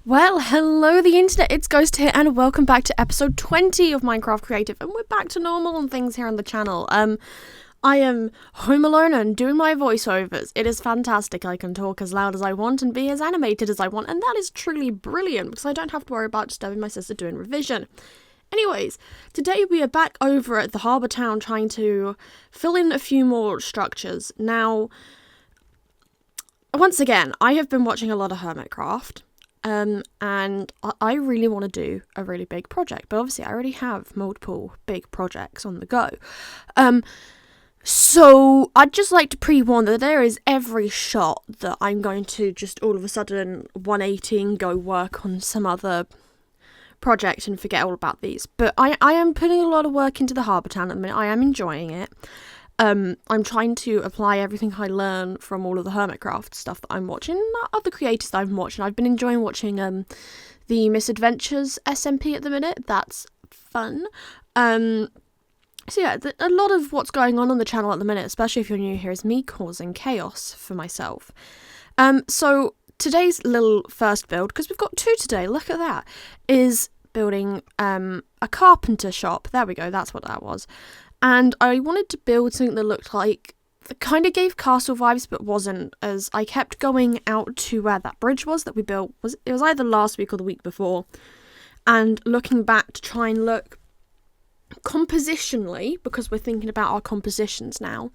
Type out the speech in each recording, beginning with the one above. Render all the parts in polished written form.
Well, hello the internet, it's Ghost here and welcome back to episode 20 of Minecraft Creative, and we're back to normal and things here on the channel. I am home alone and doing my voiceovers. It is fantastic. I can talk as loud as I want and be as animated as I want, and that is truly brilliant because I don't have to worry about disturbing my sister doing revision. Anyways, today we are back over at the harbour town trying to fill in a few more structures. Now, once again, I have been watching a lot of Hermitcraft. And I really want to do a really big project, but obviously I already have multiple big projects on the go. So I'd just like to pre-warn that there is every shot that I'm going to just all of a sudden 180 and go work on some other project and forget all about these. But I am putting a lot of work into the harbour town at the minute. I am enjoying it. I'm trying to apply everything I learn from all of the Hermitcraft stuff that I'm watching, other creators that I've been watching. I've been enjoying watching the Misadventures SMP at the minute. That's fun. So yeah, a lot of what's going on the channel at the minute, especially if you're new here, is me causing chaos for myself. So today's little first build, because we've got two today, look at that, is building a carpenter shop. There we go, that's what that was. And I wanted to build something that looked like, that kind of gave castle vibes, but wasn't, as I kept going out to where that bridge was that we built. It was either last week or the week before. And looking back to try and look compositionally, because we're thinking about our compositions now,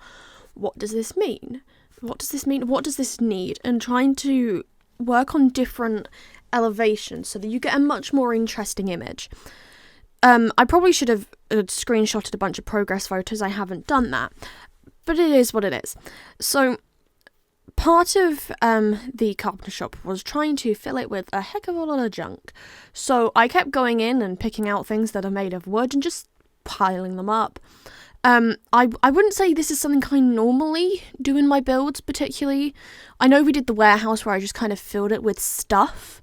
what does this mean? What does this mean? What does this need? And trying to work on different elevations so that you get a much more interesting image. I probably should have screenshotted a bunch of progress photos. I haven't done that, but it is what it is. So part of the carpenter shop was trying to fill it with a heck of a lot of junk. So I kept going in and picking out things that are made of wood and just piling them up. I wouldn't say this is something I normally do in my builds particularly. I know we did the warehouse where I just kind of filled it with stuff.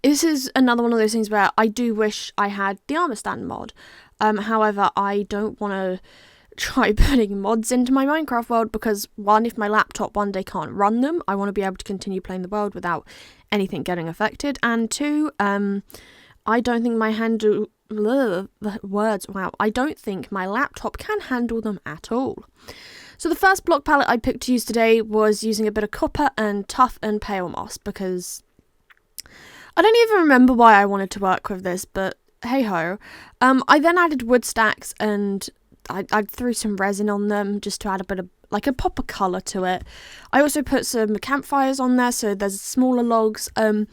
This is another one of those things where I do wish I had the armor stand mod. However, I don't want to try putting mods into my Minecraft world because, one, if my laptop one day can't run them, I want to be able to continue playing the world without anything getting affected. And two, I don't think my I don't think my laptop can handle them at all. So the first block palette I picked to use today was using a bit of copper and tough and pale moss because I don't even remember why I wanted to work with this, but hey-ho. I then added wood stacks and I threw some resin on them just to add a bit of, like, a pop of colour to it. I also put some campfires on there, so there's smaller logs. I'm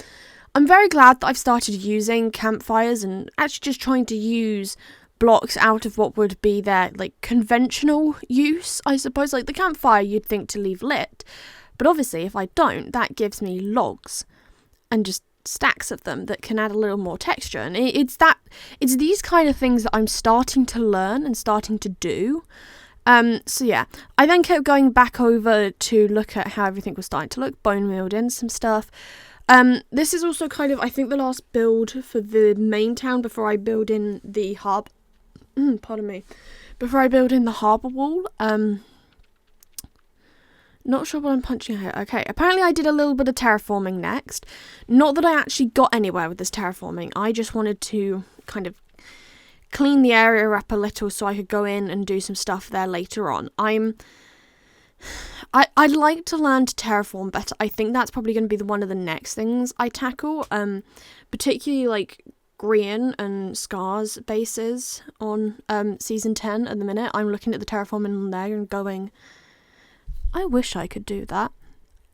very glad that I've started using campfires and actually just trying to use blocks out of what would be their, like, conventional use, I suppose. Like, the campfire you'd think to leave lit, but obviously if I don't, that gives me logs and just stacks of them that can add a little more texture, and it's these kind of things that I'm starting to learn and starting to do. So yeah, I then kept going back over to look at how everything was starting to look, bone milled in some stuff. This is also kind of, I think, the last build for the main town before I build in the harbour wall. Not sure what I'm punching here. Okay, apparently I did a little bit of terraforming next. Not that I actually got anywhere with this terraforming. I just wanted to kind of clean the area up a little so I could go in and do some stuff there later on. I'd like to learn to terraform better. I think that's probably going to be one of the next things I tackle. Particularly like Grian and Scar's bases on season 10 at the minute. I'm looking at the terraforming on there and going, I wish I could do that.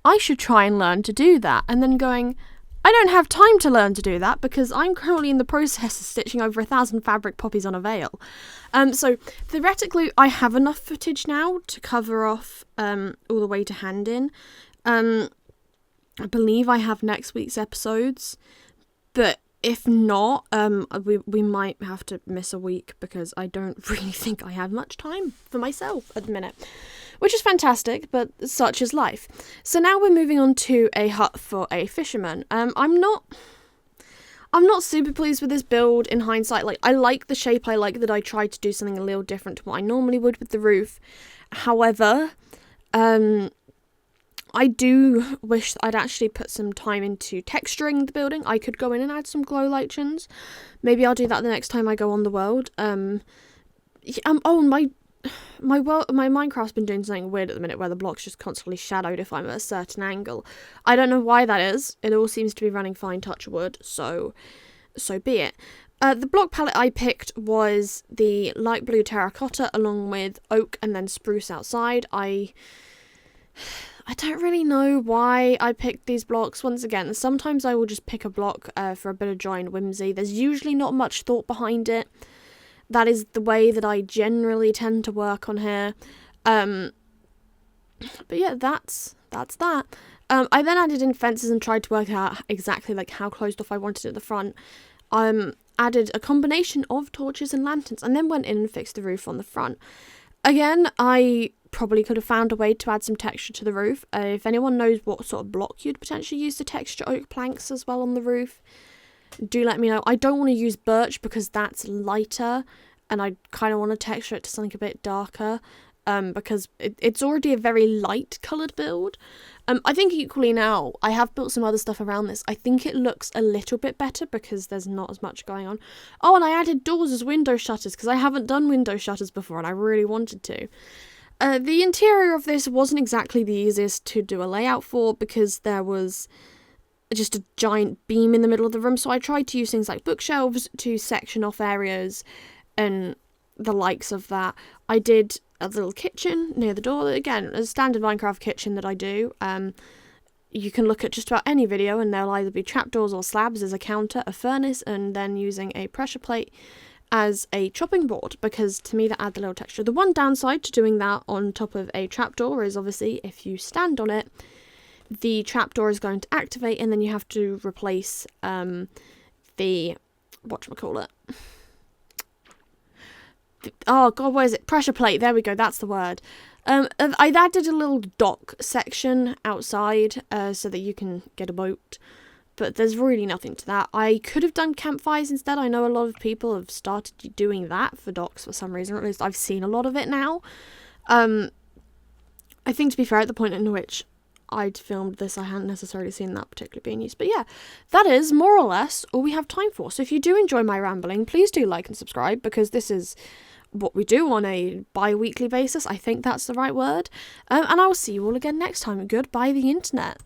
I should try and learn to do that. And then going, I don't have time to learn to do that because I'm currently in the process of stitching over 1,000 fabric poppies on a veil. So theoretically, I have enough footage now to cover off all the way to hand in. I believe I have next week's episodes, but if not, we might have to miss a week because I don't really think I have much time for myself at the minute. Which is fantastic, but such is life. So now we're moving on to a hut for a fisherman. I'm not super pleased with this build in hindsight. Like, I like the shape. I like that I tried to do something a little different to what I normally would with the roof. However, I do wish that I'd actually put some time into texturing the building. I could go in and add some glow lichens. Maybe I'll do that the next time I go on the world. My Minecraft's been doing something weird at the minute where the block's just constantly shadowed if I'm at a certain angle. I don't know why that is. It all seems to be running fine, touch wood, so be it. The block palette I picked was the light blue terracotta along with oak and then spruce outside. I don't really know why I picked these blocks. Once again, sometimes I will just pick a block for a bit of joy and whimsy. There's usually not much thought behind it. That is the way that I generally tend to work on here. But yeah, that's that. I then added in fences and tried to work out exactly like how closed off I wanted it at the front. Added a combination of torches and lanterns and then went in and fixed the roof on the front. Again, I probably could have found a way to add some texture to the roof. If anyone knows what sort of block you'd potentially use to texture oak planks as well on the roof, do let me know. I don't want to use birch because that's lighter and I kind of want to texture it to something a bit darker because it's already a very light coloured build. I think equally now, I have built some other stuff around this. I think it looks a little bit better because there's not as much going on. Oh, and I added doors as window shutters because I haven't done window shutters before and I really wanted to. The interior of this wasn't exactly the easiest to do a layout for because there was just a giant beam in the middle of the room, so I tried to use things like bookshelves to section off areas and the likes of that. I did a little kitchen near the door, again, a standard Minecraft kitchen that I do. You can look at just about any video and there'll either be trapdoors or slabs as a counter, a furnace, and then using a pressure plate as a chopping board, because to me that adds a little texture. The one downside to doing that on top of a trapdoor is obviously if you stand on it, the trapdoor is going to activate and then you have to replace the whatchamacallit. Oh god, what is it? Pressure plate, there we go, that's the word. I added a little dock section outside so that you can get a boat, but there's really nothing to that. I could have done campfires instead. I know a lot of people have started doing that for docks for some reason, or at least I've seen a lot of it now. I think to be fair, at the point in which I'd filmed this, I hadn't necessarily seen that particularly being used. But yeah, that is more or less all we have time for. So if you do enjoy my rambling, please do like and subscribe, because this is what we do on a bi-weekly basis. I think that's the right word. And I will see you all again next time. Goodbye, the internet.